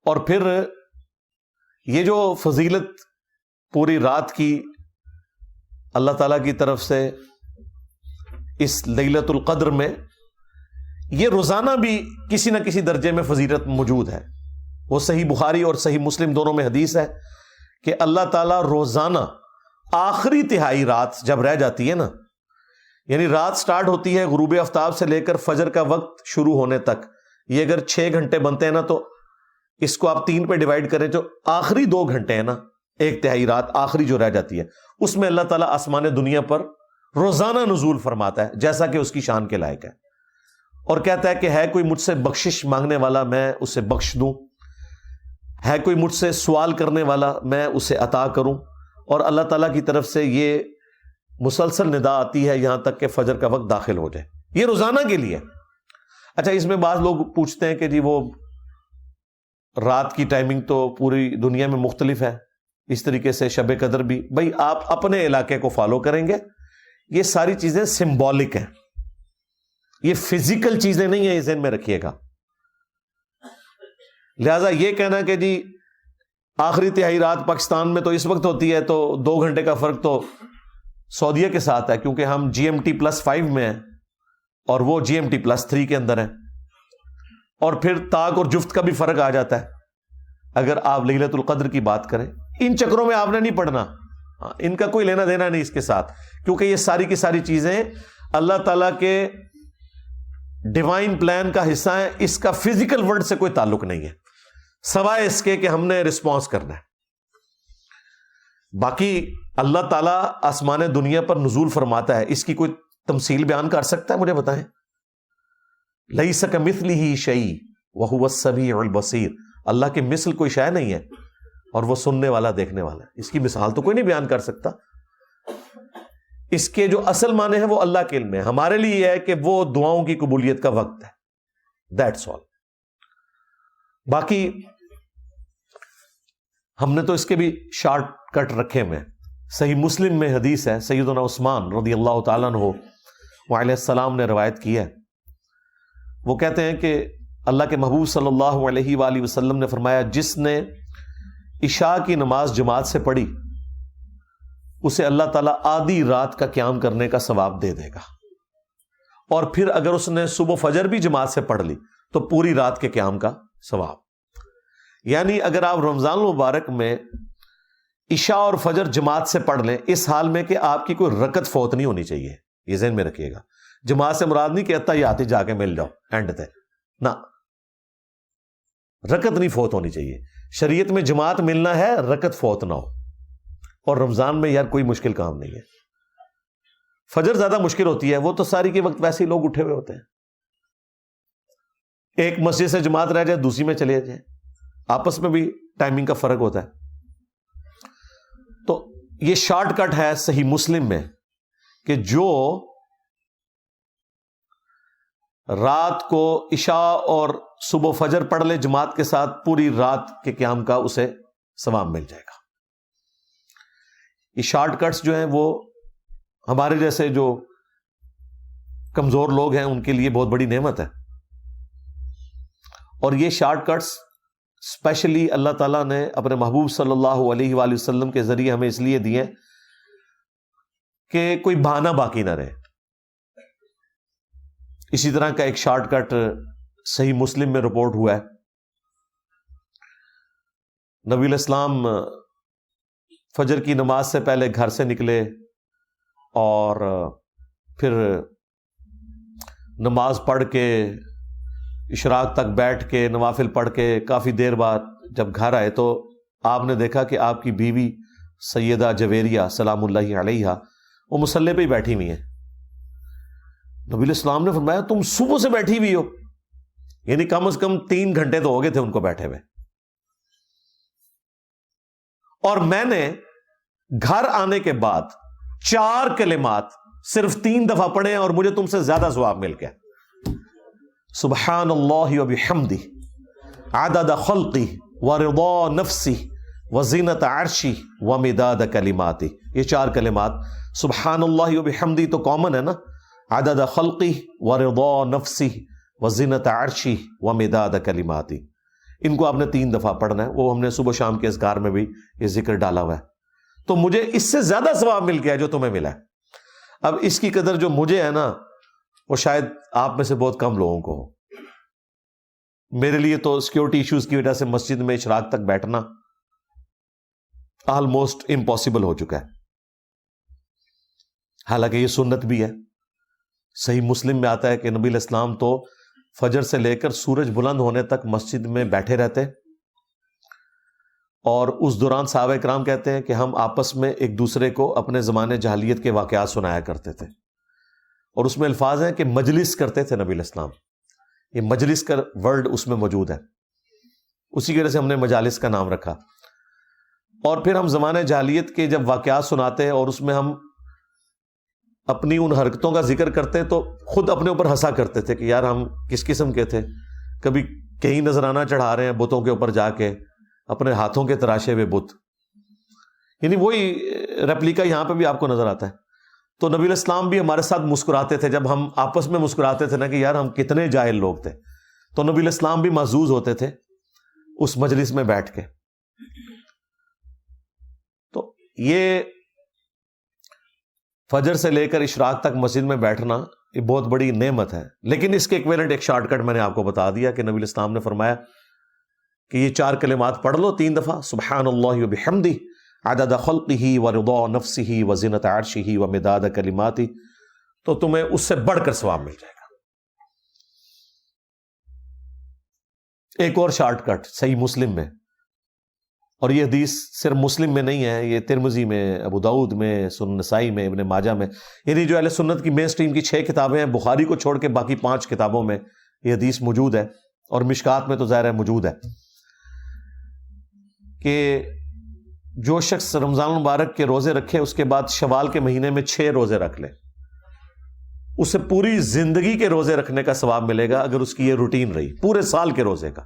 اور پھر یہ جو فضیلت پوری رات کی اللہ تعالیٰ کی طرف سے اس لیلۃ القدر میں، یہ روزانہ بھی کسی نہ کسی درجے میں فضیلت موجود ہے. وہ صحیح بخاری اور صحیح مسلم دونوں میں حدیث ہے کہ اللہ تعالیٰ روزانہ آخری تہائی رات جب رہ جاتی ہے نا، یعنی رات سٹارٹ ہوتی ہے غروب آفتاب سے لے کر فجر کا وقت شروع ہونے تک، یہ اگر 6 گھنٹے بنتے ہیں نا تو اس کو آپ 3 پہ ڈیوائڈ کریں، جو آخری 2 گھنٹے ہیں نا، 1 تہائی رات آخری جو رہ جاتی ہے، اس میں اللہ تعالیٰ آسمان دنیا پر روزانہ نزول فرماتا ہے جیسا کہ اس کی شان کے لائق ہے، اور کہتا ہے کہ ہے کوئی مجھ سے بخشش مانگنے والا میں اسے بخش دوں، ہے کوئی مجھ سے سوال کرنے والا میں اسے عطا کروں. اور اللہ تعالیٰ کی طرف سے یہ مسلسل ندا آتی ہے یہاں تک کہ فجر کا وقت داخل ہو جائے. یہ روزانہ کے لیے. اچھا، اس میں بعض لوگ پوچھتے ہیں کہ جی وہ رات کی ٹائمنگ تو پوری دنیا میں مختلف ہے، اس طریقے سے شب قدر بھی. بھائی آپ اپنے علاقے کو فالو کریں گے، یہ ساری چیزیں سمبولک ہیں، یہ فزیکل چیزیں نہیں ہیں، یہ ذہن میں رکھیے گا. لہذا یہ کہنا کہ جی آخری تہائی رات پاکستان میں تو اس وقت ہوتی ہے تو 2 گھنٹے کا فرق تو سعودیہ کے ساتھ ہے، کیونکہ ہم GMT+5 میں ہیں اور وہ GMT+3 کے اندر ہیں، اور پھر طاق اور جفت کا بھی فرق آ جاتا ہے اگر آپ لیلۃ القدر کی بات کریں. ان چکروں میں آپ نے نہیں پڑھنا، ان کا کوئی لینا دینا نہیں اس کے ساتھ، کیونکہ یہ ساری کی ساری چیزیں اللہ تعالیٰ کے ڈیوائن پلان کا حصہ ہیں. اس کا فزیکل ورلڈ سے کوئی تعلق نہیں ہے، سوائے اس کے کہ ہم نے رسپانس کرنا ہے. باقی اللہ تعالیٰ آسمان دنیا پر نزول فرماتا ہے، اس کی کوئی تمثیل بیان کر سکتا ہے؟ مجھے بتائیں. لیس کمثلہ شیء وہو السمیع البصیر. اللہ کے مثل کوئی شے نہیں ہے اور وہ سننے والا دیکھنے والا ہے. اس کی مثال تو کوئی نہیں بیان کر سکتا. اس کے جو اصل معنی ہے وہ اللہ کے علم ہے. ہمارے لیے یہ ہے کہ وہ دعاؤں کی قبولیت کا وقت ہے. That's all. باقی ہم نے تو اس کے بھی شارٹ کٹ رکھے ہوئے. صحیح مسلم میں حدیث ہے، سیدنا عثمان رضی اللہ تعالیٰ عنہ علیہ السلام نے روایت کی ہے. وہ کہتے ہیں کہ اللہ کے محبوب صلی اللہ علیہ وآلہ وسلم نے فرمایا، جس نے عشاء کی نماز جماعت سے پڑھی اسے اللہ تعالیٰ آدھی رات کا قیام کرنے کا ثواب دے دے گا، اور پھر اگر اس نے صبح فجر بھی جماعت سے پڑھ لی تو پوری رات کے قیام کا ثواب. یعنی اگر آپ رمضان المبارک میں عشاء اور فجر جماعت سے پڑھ لیں، اس حال میں کہ آپ کی کوئی رکعت فوت نہیں ہونی چاہیے، یہ ذہن میں رکھیے گا. جماعت سے مراد نہیں کہ اتحیات جا کے مل جاؤ اینڈ تے، نہ، رکعت نہیں فوت ہونی چاہیے. شریعت میں جماعت ملنا ہے، رکعت فوت نہ ہو. اور رمضان میں یار کوئی مشکل کام نہیں ہے. فجر زیادہ مشکل ہوتی ہے، وہ تو ساری کے وقت ویسے ہی لوگ اٹھے ہوئے ہوتے ہیں. ایک مسجد سے جماعت رہ جائے دوسری میں چلے جائیں، آپس میں بھی ٹائمنگ کا فرق ہوتا ہے. تو یہ شارٹ کٹ ہے صحیح مسلم میں کہ جو رات کو عشاء اور صبح فجر پڑھ لے جماعت کے ساتھ، پوری رات کے قیام کا اسے ثواب مل جائے گا. یہ شارٹ کٹس جو ہیں وہ ہمارے جیسے جو کمزور لوگ ہیں ان کے لیے بہت بڑی نعمت ہے. اور یہ شارٹ کٹس اسپیشلی اللہ تعالیٰ نے اپنے محبوب صلی اللہ علیہ وآلہ وسلم کے ذریعے ہمیں اس لیے دیے کہ کوئی بہانہ باقی نہ رہے. اسی طرح کا ایک شارٹ کٹ صحیح مسلم میں رپورٹ ہوا ہے. نبی علیہ السلام فجر کی نماز سے پہلے گھر سے نکلے اور پھر نماز پڑھ کے اشراق تک بیٹھ کے نوافل پڑھ کے کافی دیر بعد جب گھر آئے تو آپ نے دیکھا کہ آپ کی بیوی سیدہ جویریہ سلام اللہ علیہا وہ مصلی پہ ہی بیٹھی ہوئی ہیں. نبی علیہ السلام نے فرمایا تم صبح سے بیٹھی ہوئی ہو، یعنی کم از کم 3 گھنٹے تو ہو گئے تھے ان کو بیٹھے ہوئے، اور میں نے گھر آنے کے بعد 4 کلمات صرف 3 دفعہ پڑھے اور مجھے تم سے زیادہ ثواب مل گیا. سبحان اللہ وبحمدہ عدد خلقہ ورضا نفسہ وزینت عرشہ ومداد کلماتہ. یہ 4 کلمات سبحان اللہ وبحمدہ تو کامن ہے نا، عدد خلقہ ورضا نفسہ وزینت عرشہ ومداد کلماتہ. ان کو آپ نے 3 دفعہ پڑھنا ہے. وہ ہم نے صبح شام کے اذکار میں بھی یہ ذکر ڈالا ہوا ہے. تو مجھے اس سے زیادہ ثواب مل گیا جو تمہیں ملا ہے. اب اس کی قدر جو مجھے ہے نا وہ شاید آپ میں سے بہت کم لوگوں کو ہو. میرے لیے تو سیکیورٹی ایشوز کی وجہ سے مسجد میں اشراق تک بیٹھنا آلموسٹ امپاسبل ہو چکا ہے. حالانکہ یہ سنت بھی ہے. صحیح مسلم میں آتا ہے کہ نبی علیہ السلام تو فجر سے لے کر سورج بلند ہونے تک مسجد میں بیٹھے رہتے, اور اس دوران صحابہ کرام کہتے ہیں کہ ہم آپس میں ایک دوسرے کو اپنے زمانے جاہلیت کے واقعات سنایا کرتے تھے. اور اس میں الفاظ ہیں کہ مجلس کرتے تھے نبی علیہ السلام. یہ مجلس کا ورڈ اس میں موجود ہے, اسی کی وجہ سے ہم نے مجالس کا نام رکھا. اور پھر ہم زمانے جاہلیت کے جب واقعات سناتے اور اس میں ہم اپنی ان حرکتوں کا ذکر کرتے تو خود اپنے اوپر ہنسا کرتے تھے کہ یار ہم کس قسم کے تھے. کبھی کہیں نذرانہ چڑھا رہے ہیں بتوں کے اوپر جا کے, اپنے ہاتھوں کے تراشے ہوئے بت, یعنی وہی ریپلیکا یہاں پہ بھی آپ کو نظر آتا ہے. تو نبی علیہ السلام بھی ہمارے ساتھ مسکراتے تھے جب ہم آپس میں مسکراتے تھے نا کہ یار ہم کتنے جاہل لوگ تھے. تو نبی علیہ السلام بھی محظوظ ہوتے تھے اس مجلس میں بیٹھ کے. تو یہ فجر سے لے کر اشراق تک مسجد میں بیٹھنا یہ بہت بڑی نعمت ہے. لیکن اس کے ایکویلنٹ ایک شارٹ کٹ میں نے آپ کو بتا دیا کہ نبی علیہ السلام نے فرمایا کہ یہ 4 کلمات پڑھ لو 3 دفعہ, سبحان اللہ وبحمدہ عدد خلقہ ورضا نفسہ وزنۃ عرشہ ومداد کلماتہ, تو تمہیں اس سے بڑھ کر ثواب مل جائے گا. ایک اور شارٹ کٹ صحیح مسلم میں, اور یہ حدیث صرف مسلم میں نہیں ہے, یہ ترمذی میں, ابو داؤد میں, سنن نسائی میں, ابن ماجہ میں, یعنی جو اہل سنت کی مین سٹریم کی 6 کتابیں ہیں, بخاری کو چھوڑ کے باقی 5 کتابوں میں یہ حدیث موجود ہے, اور مشکات میں تو ظاہر ہے موجود ہے کہ جو شخص رمضان المبارک کے روزے رکھے اس کے بعد شوال کے مہینے میں 6 روزے رکھ لے, اسے پوری زندگی کے روزے رکھنے کا ثواب ملے گا اگر اس کی یہ روٹین رہی پورے سال کے روزے کا.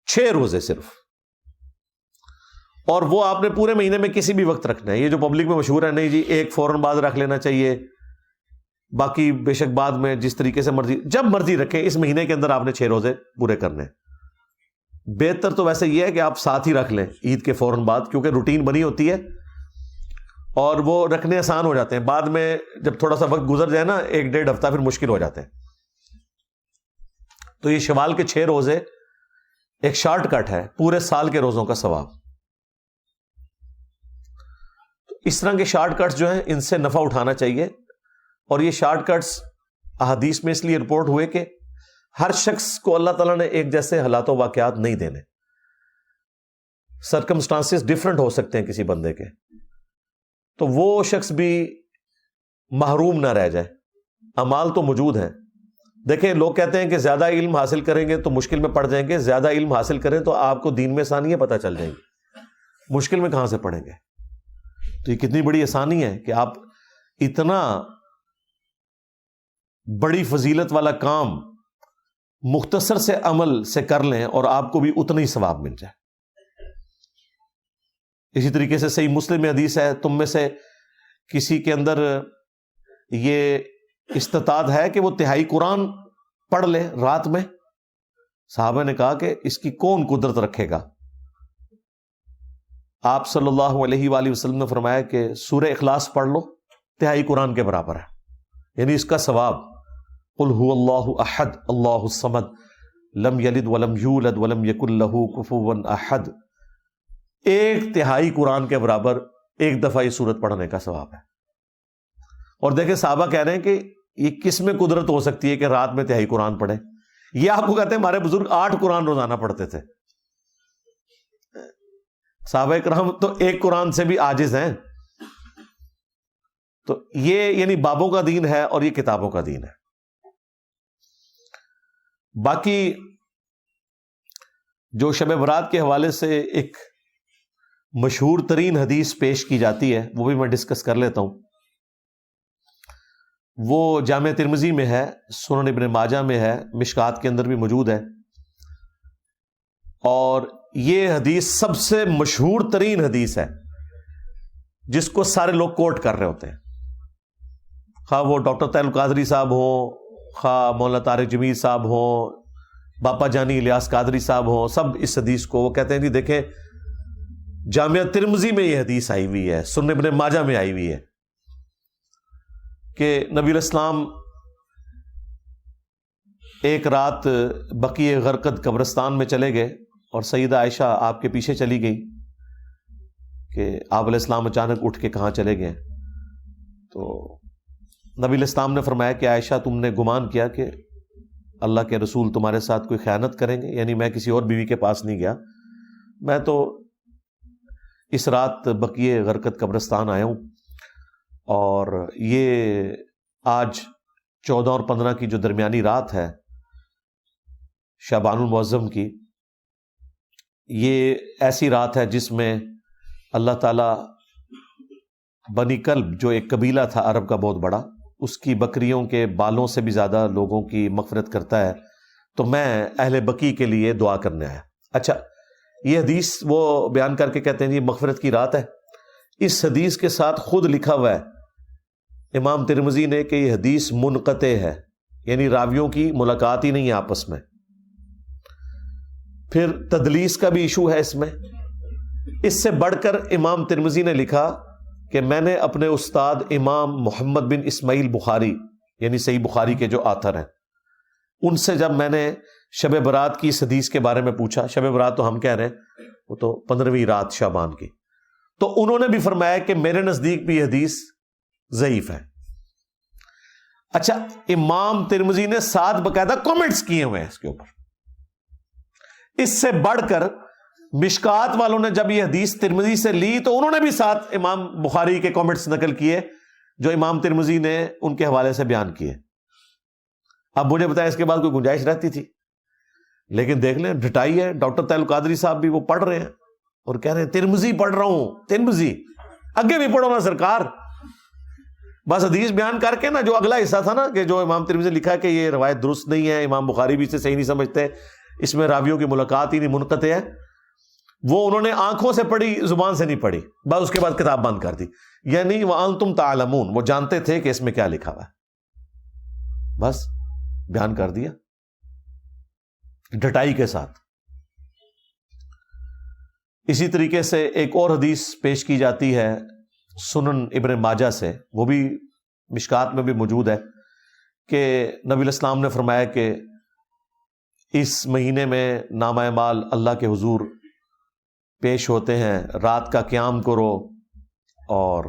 6 روزے صرف, اور وہ آپ نے پورے مہینے میں کسی بھی وقت رکھنا ہے. یہ جو پبلک میں مشہور ہے نہیں جی ایک فوراً بعد رکھ لینا چاہیے, باقی بے شک بعد میں جس طریقے سے مرضی جب مرضی رکھیں, اس مہینے کے اندر آپ نے 6 روزے پورے کرنے ہیں. بہتر تو ویسے یہ ہے کہ آپ ساتھ ہی رکھ لیں عید کے فوراً بعد, کیونکہ روٹین بنی ہوتی ہے اور وہ رکھنے آسان ہو جاتے ہیں. بعد میں جب تھوڑا سا وقت گزر جائے نا 1-1.5 ہفتہ پھر مشکل ہو جاتے ہیں. تو یہ شوال کے 6 روزے ایک شارٹ کٹ ہے پورے سال کے روزوں کا ثواب. اس طرح کے شارٹ کٹس جو ہیں ان سے نفع اٹھانا چاہیے. اور یہ شارٹ کٹس احادیث میں اس لیے رپورٹ ہوئے کہ ہر شخص کو اللہ تعالیٰ نے ایک جیسے حالات و واقعات نہیں دینے, سرکمسٹانسز ڈفرنٹ ہو سکتے ہیں کسی بندے کے, تو وہ شخص بھی محروم نہ رہ جائے. اعمال تو موجود ہیں. دیکھیں لوگ کہتے ہیں کہ زیادہ علم حاصل کریں گے تو مشکل میں پڑ جائیں گے, زیادہ علم حاصل کریں تو آپ کو دین میں آسانیاں پتہ چل جائیں گی, مشکل میں کہاں سے پڑیں گے. تو یہ کتنی بڑی آسانی ہے کہ آپ اتنا بڑی فضیلت والا کام مختصر سے عمل سے کر لیں اور آپ کو بھی اتنا ہی ثواب مل جائے. اسی طریقے سے صحیح مسلم میں حدیث ہے, تم میں سے کسی کے اندر یہ استطاعت ہے کہ وہ 1/3 قرآن پڑھ لے رات میں. صحابہ نے کہا کہ اس کی کون قدرت رکھے گا. آپ صلی اللہ علیہ وآلہ وسلم نے فرمایا کہ سورہ اخلاص پڑھ لو 1/3 قرآن کے برابر ہے, یعنی اس کا ثواب. قل هو اللہ احد اللہ الصمد لم یلد ولم یولد ولم یکن لہ کفوا احد. 1/3 قرآن کے برابر ایک دفعہ یہ سورت پڑھنے کا ثواب ہے. اور دیکھیں صحابہ کہہ رہے ہیں کہ یہ کس میں قدرت ہو سکتی ہے کہ رات میں 1/3 قرآن پڑھیں. یہ آپ کو کہتے ہیں ہمارے بزرگ 8 قرآن روزانہ پڑھتے تھے. صحابہ کرام تو 1 قرآن سے بھی عاجز ہیں. تو یہ یعنی بابوں کا دین ہے اور یہ کتابوں کا دین ہے. باقی جو شب برات کے حوالے سے ایک مشہور ترین حدیث پیش کی جاتی ہے وہ بھی میں ڈسکس کر لیتا ہوں. وہ جامع ترمذی میں ہے, سنن ابن ماجہ میں ہے, مشکات کے اندر بھی موجود ہے. اور یہ حدیث سب سے مشہور ترین حدیث ہے جس کو سارے لوگ کوٹ کر رہے ہوتے ہیں, خواہ وہ ڈاکٹر طاہر القادری صاحب ہوں, خواہ مولانا طارق جمیل صاحب ہوں, باپا جانی الیاس قادری صاحب ہوں، سب اس حدیث کو وہ کہتے ہیں جی دیکھیں جامعہ ترمذی میں یہ حدیث آئی ہوئی ہے، سنن ابن ماجہ میں آئی ہوئی ہے کہ نبی علیہ السلام ایک رات بقیع غرقد قبرستان میں چلے گئے اور سیدہ عائشہ آپ کے پیچھے چلی گئی کہ آپ علیہ السلام اچانک اٹھ کے کہاں چلے گئے. تو نبی علیہ السلام نے فرمایا کہ عائشہ تم نے گمان کیا کہ اللہ کے رسول تمہارے ساتھ کوئی خیانت کریں گے، یعنی میں کسی اور بیوی کے پاس نہیں گیا، میں تو اس رات بقیع غرقد قبرستان آیا ہوں، اور یہ آج 14 اور 15 کی جو درمیانی رات ہے شعبان المعظم کی، یہ ایسی رات ہے جس میں اللہ تعالیٰ بنی کلب جو ایک قبیلہ تھا عرب کا بہت بڑا، اس کی بکریوں کے بالوں سے بھی زیادہ لوگوں کی مغفرت کرتا ہے. تو میں اہل بقیع کے لیے دعا کرنے آیا. اچھا، یہ حدیث وہ بیان کر کے کہتے ہیں یہ مغفرت کی رات ہے. اس حدیث کے ساتھ خود لکھا ہوا ہے امام ترمذی نے کہ یہ حدیث منقطع ہے، یعنی راویوں کی ملاقات ہی نہیں ہے آپس میں. پھر تدلیس کا بھی ایشو ہے اس میں. اس سے بڑھ کر امام ترمذی نے لکھا کہ میں نے اپنے استاد امام محمد بن اسماعیل بخاری، یعنی صحیح بخاری کے جو آتھر ہیں، ان سے جب میں نے شب برات کی اس حدیث کے بارے میں پوچھا، شب برات تو ہم کہہ رہے ہیں وہ تو 15ویں رات شعبان کی، تو انہوں نے بھی فرمایا کہ میرے نزدیک بھی یہ حدیث ضعیف ہے. اچھا، امام ترمذی نے 7 باقاعدہ کامنٹس کیے ہوئے ہیں اس کے اوپر. اس سے بڑھ کر مشکات والوں نے جب یہ حدیث ترمذی سے لی تو انہوں نے بھی 7 امام بخاری کے کامنٹس نقل کیے جو امام ترمذی نے ان کے حوالے سے بیان کیے. اب مجھے بتائیں اس کے بعد کوئی گنجائش رہتی تھی؟ لیکن دیکھ لیں ڈٹائی ہے. ڈاکٹر طاہر القادری صاحب بھی وہ پڑھ رہے ہیں اور کہہ رہے ہیں ترمذی پڑھ رہا ہوں، ترمذی آگے بھی پڑھو نا سرکار. بس حدیث بیان کر کے نا جو اگلا حصہ تھا نا کہ جو امام ترمذی نے لکھا کہ یہ روایت درست نہیں ہے، امام بخاری بھی اسے صحیح نہیں سمجھتے، اس میں راویوں کی ملاقات ہی نہیں، منقطع ہے، وہ انہوں نے آنکھوں سے پڑھی، زبان سے نہیں پڑھی. بس اس کے بعد کتاب بند کر دی. یعنی وَأَنْتُمْ تَعْلَمُونَ، وہ جانتے تھے کہ اس میں کیا لکھا ہوا ہے، بس بیان کر دیا ڈٹائی کے ساتھ. اسی طریقے سے ایک اور حدیث پیش کی جاتی ہے سنن ابن ماجہ سے، وہ بھی مشکات میں بھی موجود ہے کہ نبی علیہ السلام نے فرمایا کہ اس مہینے میں نامہ اعمال اللہ کے حضور پیش ہوتے ہیں، رات کا قیام کرو اور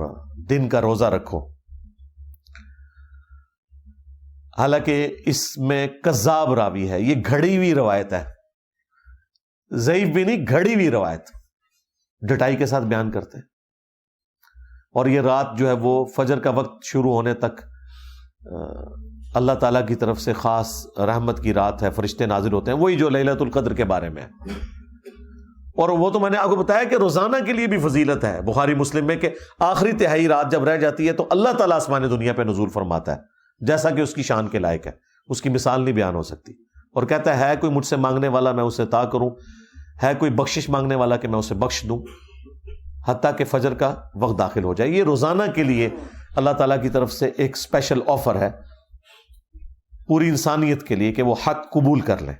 دن کا روزہ رکھو. حالانکہ اس میں کذاب راوی ہے، یہ گھڑی ہوئی روایت ہے، ضعیف بھی نہیں، گھڑی ہوئی روایت ڈٹائی کے ساتھ بیان کرتے ہیں. اور یہ رات جو ہے وہ فجر کا وقت شروع ہونے تک اللہ تعالیٰ کی طرف سے خاص رحمت کی رات ہے، فرشتے نازل ہوتے ہیں، وہی جو لیلۃ القدر کے بارے میں ہے. اور وہ تو میں نے آپ کو بتایا کہ روزانہ کے لیے بھی فضیلت ہے بخاری مسلم میں کہ آخری تہائی رات جب رہ جاتی ہے تو اللہ تعالیٰ آسمان دنیا پہ نزول فرماتا ہے جیسا کہ اس کی شان کے لائق ہے، اس کی مثال نہیں بیان ہو سکتی. اور کہتا ہے کوئی مجھ سے مانگنے والا میں اسے عطا کروں، ہے کوئی بخشش مانگنے والا کہ میں اسے بخش دوں، حتیٰ کہ فجر کا وقت داخل ہو جائے. یہ روزانہ کے لیے اللہ تعالیٰ کی طرف سے ایک اسپیشل آفر ہے پوری انسانیت کے لیے کہ وہ حق قبول کر لیں.